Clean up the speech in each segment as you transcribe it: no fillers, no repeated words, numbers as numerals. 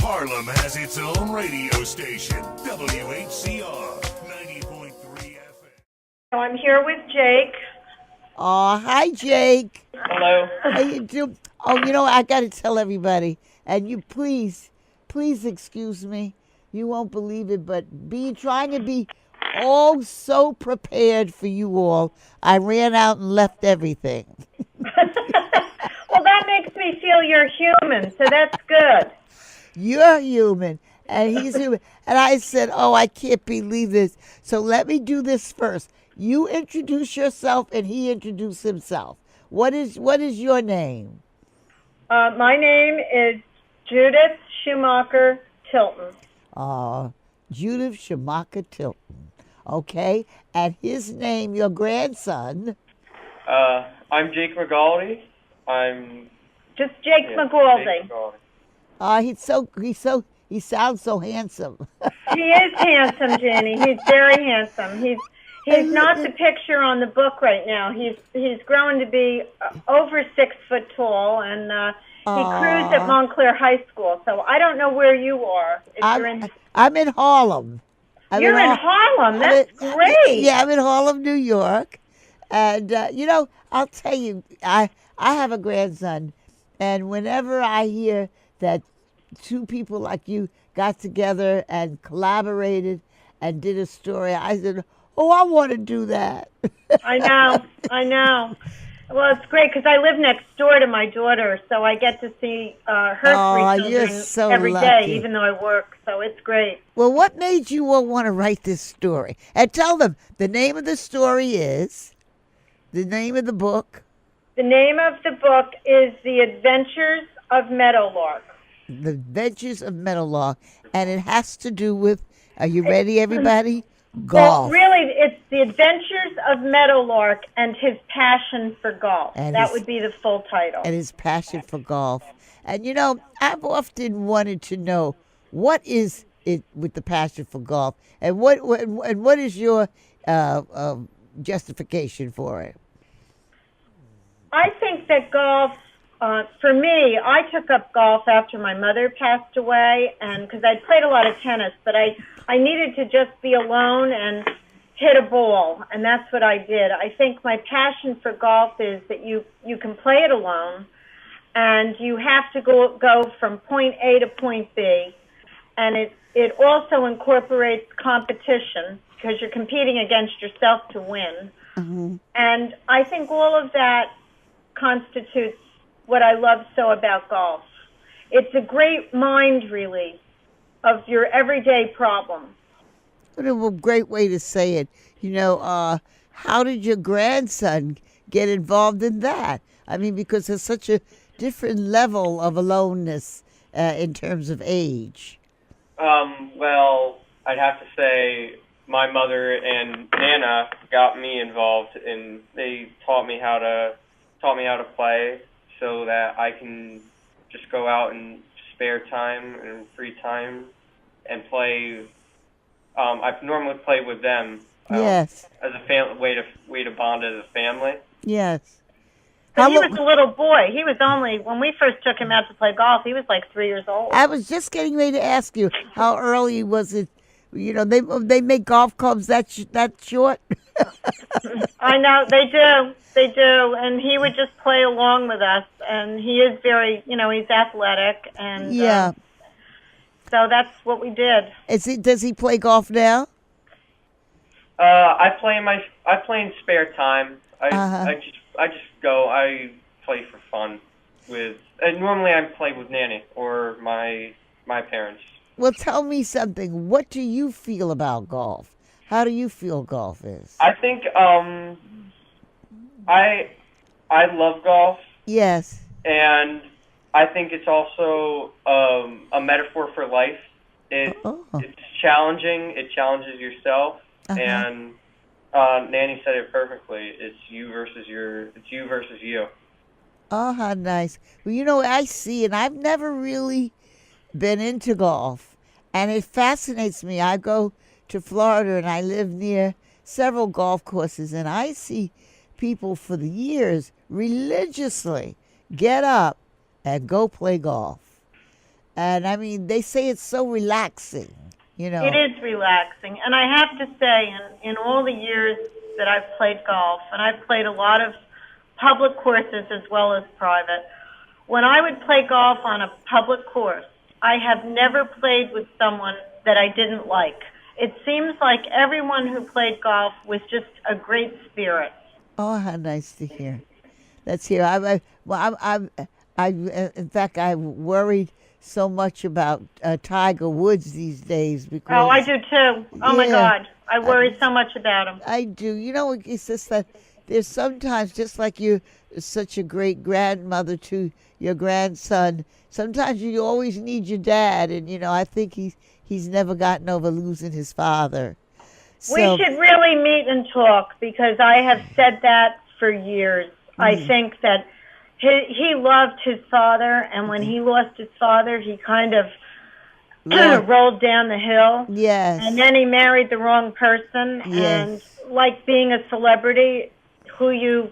Harlem has its own radio station, WHCR 90.3 FM. So I'm here with Jake. Oh, hi, Jake. Hello. How you do? Oh, I got to tell everybody, and you please excuse me. You won't believe it, but trying to be so prepared for you all, I ran out and left everything. Well, that makes me feel you're human, so that's good. You're human, and he's human. And I said, I can't believe this. So let me do this first. You introduce yourself, and he introduce himself. What is your name? My name is Judith Schumacher Tilton. Judith Schumacher Tilton. Okay, and his name, your grandson. I'm Jake McGaldy. I'm just Jake McGaldy. He sounds so handsome. He is handsome, Jenny. He's very handsome. He's not the picture on the book right now. He's grown to be over 6 foot tall, and he cruised at Montclair High School. So I don't know where you are. I'm in Harlem. You're in Harlem. That's great. Yeah, I'm in Harlem, New York. And, I'll tell you, I have a grandson. And whenever I hear that two people like you got together and collaborated and did a story, I said, I want to do that. I know. Well, it's great because I live next door to my daughter, so I get to see her 3 children every day, even though I work. So it's great. Well, what made you all want to write this story? And tell them the name of the story is, the name of the book. The name of the book is The Adventures of Meadowlark. The Adventures of Meadowlark. And it has to do with, are you ready, everybody? Golf. Well, really, it's The Adventures of Meadowlark and His Passion for Golf. That would be the full title. And his passion for golf. And, I've often wanted to know, what is it with the passion for golf? And what is your justification for it? I think that golf, for me, I took up golf after my mother passed away, and because I'd played a lot of tennis, but I needed to just be alone and hit a ball, and that's what I did. I think my passion for golf is that you can play it alone, and you have to go from point A to point B, and it also incorporates competition because you're competing against yourself to win. Mm-hmm. And I think all of that constitutes what I love so about golf. It's a great mind release of your everyday problems. What a great way to say it. How did your grandson get involved in that? I mean, because there's such a different level of aloneness in terms of age. Well, I'd have to say my mother and Nana got me involved, and they taught me how to play so that I can just go out in spare time and free time and play. I normally play with them. Yes. As a way to bond as a family. Yes. But he was a little boy. He was when we first took him out to play golf, he was like 3 years old. I was just getting ready to ask you, how early was it? They make golf clubs that short? I know, they do. And he would just play along with us. And he is very, he's athletic. And yeah. So that's what we did. Does he play golf now? I play in spare time. I just go. I play for fun normally I play with Nanny or my parents. Well, tell me something. What do you feel about golf? How do you feel golf is? I think I love golf. Yes. And I think it's also a metaphor for life. It's challenging. It challenges yourself. Uh-huh. And Nanny said it perfectly. It's you versus you. Oh, how nice. Well, I see, and I've never really been into golf, and it fascinates me. I go to Florida, and I live near several golf courses, and I see people for the years religiously get up and go play golf. And I mean, they say it's so relaxing, you know. It is relaxing. And I have to say, in all the years that I've played golf, and I've played a lot of public courses as well as private, when I would play golf on a public course, I have never played with someone that I didn't like. It seems like everyone who played golf was just a great spirit. Oh, how nice to hear. That's here. In fact, I worried so much about Tiger Woods these days because. Oh, I do too. Oh my Yeah. God, I worry so much about him. I do. You know, it's just that there's sometimes, just like you're such a great grandmother to your grandson, sometimes you always need your dad. And, you know, I think he's never gotten over losing his father. We should really meet and talk because I have said that for years. I think that he loved his father, and when he lost his father, he kind of rolled down the hill. Yes. And then he married the wrong person. Yes. And like being a celebrity, who you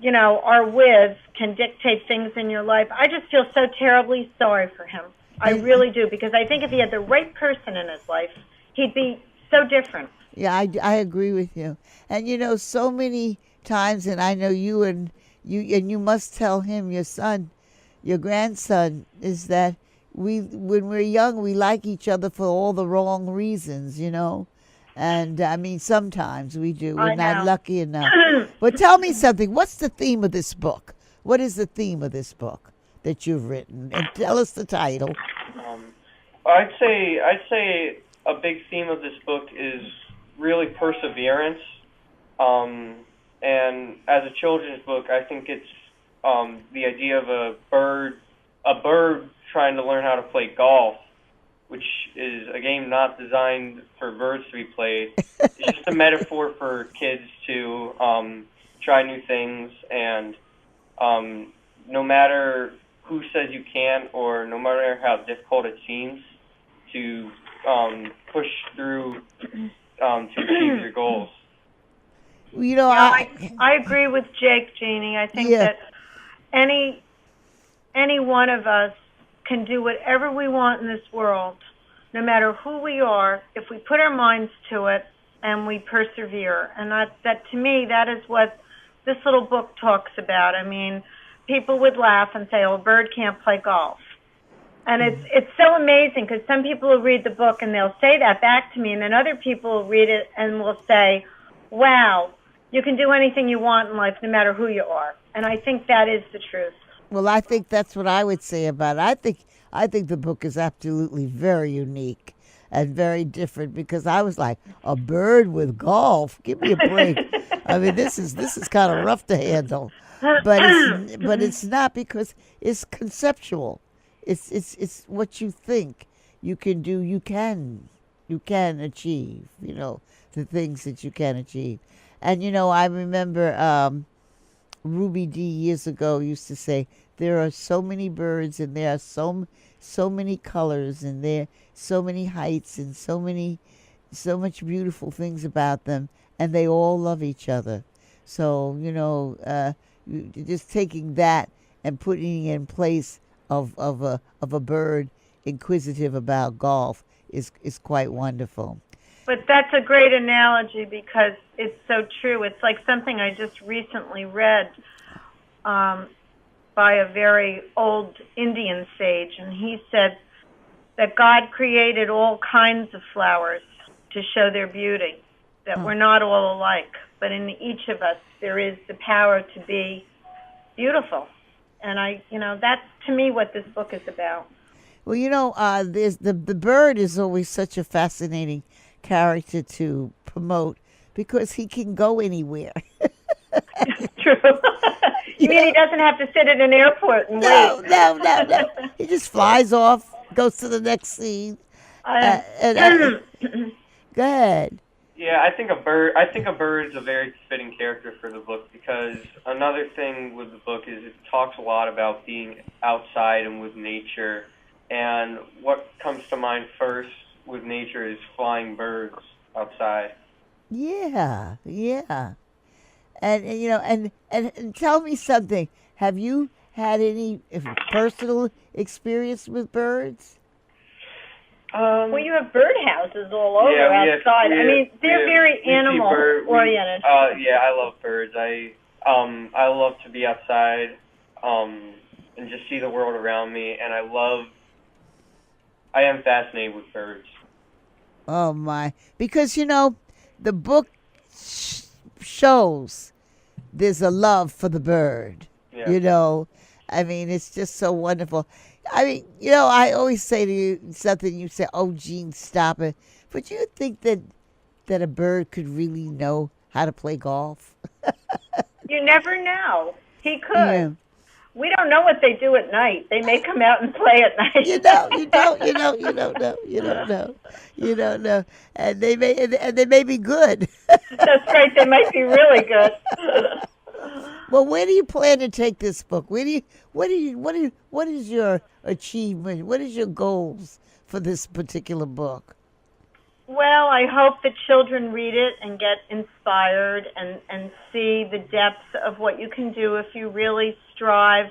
are with can dictate things in your life. I just feel so terribly sorry for him. I really do, because I think if he had the right person in his life, he'd be so different. Yeah, I agree with you. And you know, so many times, and I know you must tell him, your son, your grandson, is that when we're young, we like each other for all the wrong reasons, you know. And I mean, sometimes we do. We're not lucky enough. But tell me something. What's the theme of this book? What is the theme of this book that you've written? And tell us the title. I'd say a big theme of this book is really perseverance. And as a children's book, I think it's the idea of a bird trying to learn how to play golf, which is a game not designed for birds to be played. It's just a metaphor for kids to try new things, and no matter who says you can't, or no matter how difficult it seems, to push through to achieve your goals. You know, I agree with Jake, Jeannie. I think that any one of us can do whatever we want in this world, no matter who we are, if we put our minds to it and we persevere. And that to me, that is what this little book talks about. I mean, people would laugh and say, "Oh, a bird can't play golf." And it's so amazing, because some people will read the book and they'll say that back to me, and then other people will read it and will say, "Wow, you can do anything you want in life, no matter who you are." And I think that is the truth. Well, I think that's what I would say about it. I think the book is absolutely very unique and very different, because I was like, a bird with golf? Give me a break. I mean, this is kind of rough to handle, but it's not, because it's conceptual. It's what you think you can do. You can achieve. You know, the things that you can achieve. And you know, I remember Ruby D years ago used to say, there are so many birds, and there are so many colors, and there are so many heights, and so much beautiful things about them, and they all love each other. So, you know, just taking that and putting it in place of a bird inquisitive about golf is quite wonderful. But that's a great analogy, because it's so true. It's like something I just recently read by a very old Indian sage, and he said that God created all kinds of flowers to show their beauty, that we're not all alike, but in each of us there is the power to be beautiful. And that's to me what this book is about. Well, you know, there's the bird is always such a fascinating character to promote, because he can go anywhere. True. You mean he doesn't have to sit at an airport and wait? No. He just flies off, goes to the next scene. Go ahead. Yeah, I think a bird is a very fitting character for the book, because another thing with the book is it talks a lot about being outside and with nature. And what comes to mind first with nature is flying birds outside. Yeah. And you know, and tell me something. Have you had any personal experience with birds? Well, you have birdhouses all over outside. I mean, they're very animal oriented. Yeah, I love birds. I love to be outside and just see the world around me, and I am fascinated with birds. Oh my! Because the book shows there's a love for the bird. Yeah. I mean, it's just so wonderful. I mean, I always say to you something. You say, "Oh, Gene, stop it." But you think that a bird could really know how to play golf? You never know. He could. Yeah. We don't know what they do at night. They may come out and play at night. You don't know. And they may be good. That's right. They might be really good. Well, where do you plan to take this book? What is your achievement? What is your goals for this particular book? Well, I hope that children read it and get inspired and see the depths of what you can do if you really strive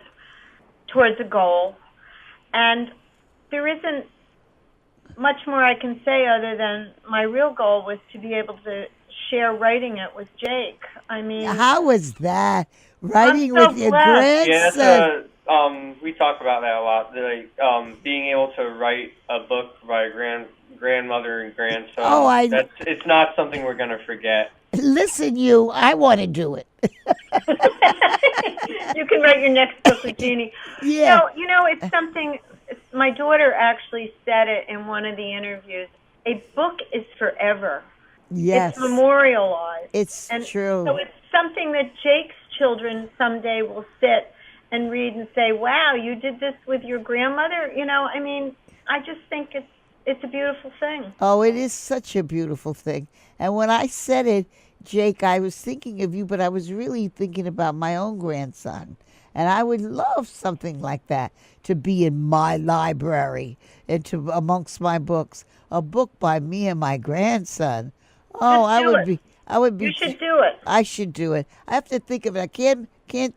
towards a goal. And there isn't much more I can say other than my real goal was to be able to share writing it with Jake. I mean, how was that? Writing I'm so with your blessed. grandson? Yeah, we talk about that a lot. Like, being able to write a book by a grandmother and grandson. It's not something we're going to forget. Listen, I want to do it. You can write your next book with Jeannie. Yeah. No, it's something, my daughter actually said it in one of the interviews. A book is forever. Yes. It's memorialized. It's true. So it's something that Jake's children someday will sit and read and say, wow, you did this with your grandmother? I mean, I just think it's a beautiful thing. Oh, it is such a beautiful thing. And when I said it, Jake, I was thinking of you, but I was really thinking about my own grandson. And I would love something like that to be in my library and to amongst my books, a book by me and my grandson. Oh, I would be. You should do it. I should do it. I have to think of it. I can't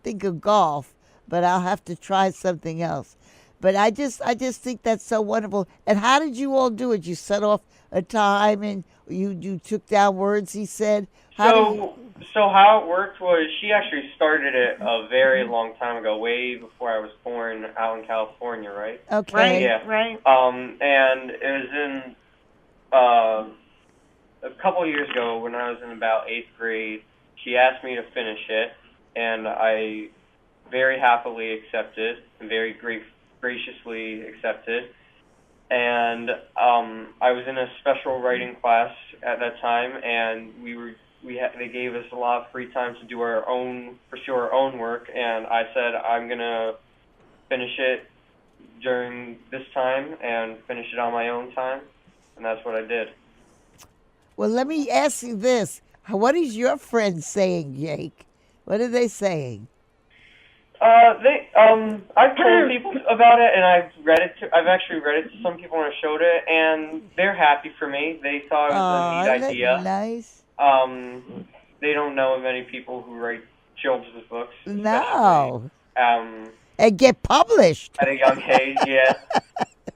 think of golf, but I'll have to try something else. But I just think that's so wonderful. And how did you all do it? You set off a time and you took down words, he said? So how it worked was she actually started it a very long time ago, way before I was born, out in California, right? Okay. Right, yeah. right. And it was in a couple years ago when I was in about 8th grade. She asked me to finish it, and I very happily accepted and very graciously accepted. And I was in a special writing class at that time, and they gave us a lot of free time to pursue our own work, and I said I'm gonna finish it during this time and finish it on my own time, and that's what I did. Well, let me ask you this. What is your friends saying, Jake? What are they saying? I've told people about it, and I've actually read it to some people when I showed it, and they're happy for me. They thought it was a neat idea. Nice. They don't know of many people who write children's books. No. And get published. At a young age, yeah.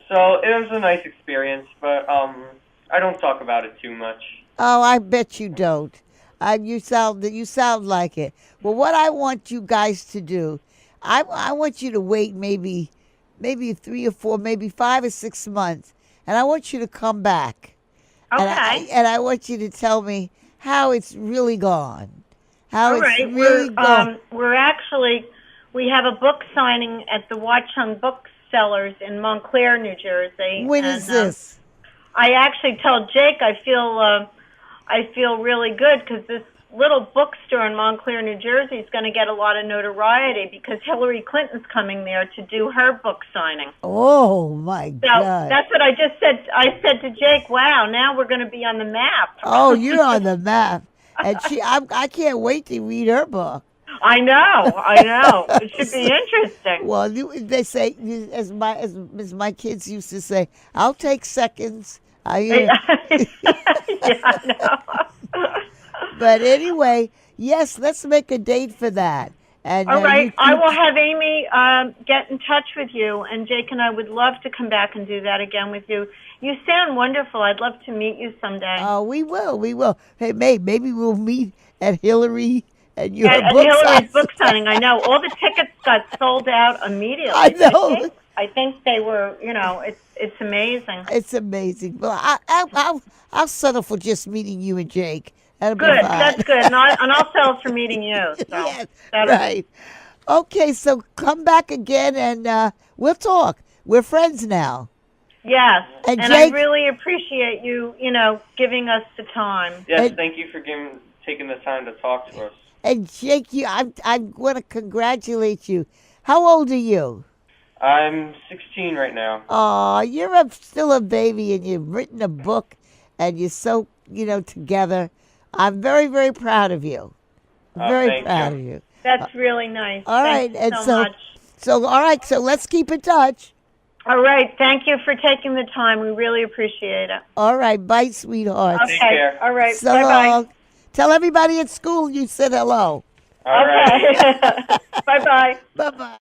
So it was a nice experience, but I don't talk about it too much. Oh, I bet you don't. You sound like it. Well, what I want you guys to do, I want you to wait maybe 3 or 4, maybe 5 or 6 months, and I want you to come back. Okay. And I want you to tell me how it's really gone. All right. We have a book signing at the Watchung Booksellers in Montclair, New Jersey. When is this? I actually told Jake I feel really good because this little bookstore in Montclair, New Jersey is going to get a lot of notoriety because Hillary Clinton's coming there to do her book signing. Oh, my God. That's what I just said. I said to Jake, wow, now we're going to be on the map. Oh, you're on the map. And I can't wait to read her book. I know. It should be interesting. Well, they say, as my kids used to say, I'll take seconds. Yeah, I know. But anyway, yes, let's make a date for that. And All right. you I will keep- have Amy get in touch with you, and Jake and I would love to come back and do that again with you. You sound wonderful. I'd love to meet you someday. Oh, we will. We will. Hey, maybe we'll meet at Hillary and your At book Hillary's signing. book signing, I know all the tickets got sold out immediately. I know. I think they were. It's amazing. It's amazing. Well, I'll settle for just meeting you and Jake. That'll be Good. fine. That's good. And I'll settle for meeting you. So Yes, that'll- right. Okay, so come back again and we'll talk. We're friends now. Yes. And I Jake- really appreciate you. Giving us the time. Yes, And- thank you for taking the time to talk to us. And Jake, I want to congratulate you. How old are you? I'm 16 right now. Oh, you're still a baby, and you've written a book, and you're so together. I'm very, very proud of you. Very thank proud you. of you. That's really nice. All right, Thank you and so much. all right, so let's keep in touch. All right. Thank you for taking the time. We really appreciate it. All right, bye, sweetheart. Okay. care. All right. So Bye-bye. long. Tell everybody at school you said hello. All right. Okay. Bye-bye. Bye bye.